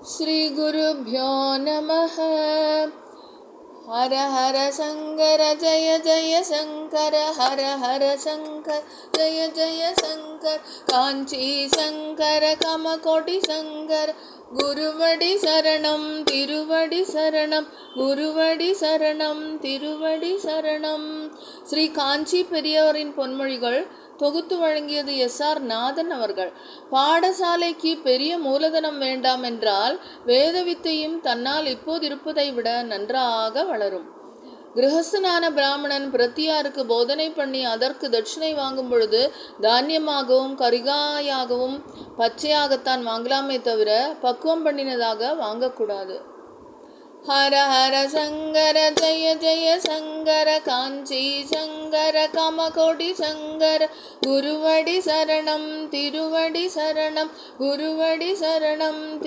श्रीगुरुभ्यो नमः। हर हर शंकर जय जय शंकर, हर हर शंकर जय जय शंकर। कांची शंकर कामकोटि शंकर, गुरुवடி சரணம் திருவடி சரணம், குருவடி சரணம் திருவடி சரணம். ஸ்ரீ காஞ்சி பெரியவரின் பொன்மொழிகள் தொகுத்து வழங்கியது எஸ்.ஆர். நாதன் அவர்கள். பாடசாலைக்கு பெரிய மூலதனம் வேண்டாம் என்றால் வேத வித்தையும் தன்னால் இப்போது இருப்பதை விட நன்றாக வளரும். கிரகஸ்தனான பிராமணன் பிரத்தியாருக்கு போதனை பண்ணி அதற்கு தட்சிணை வாங்கும் பொழுது தானியமாகவும் கரிகாயாகவும் பச்சையாகத்தான் வாங்கலாமே தவிர பக்குவம் பண்ணினதாக வாங்கக்கூடாது. ஹர ஹர சங்கர ஜய ஜய சங்கர, காஞ்சி சங்கர காமகோடி சங்கர, குருவடி சரணம் திருவடி சரணம், குருவடி சரணம்.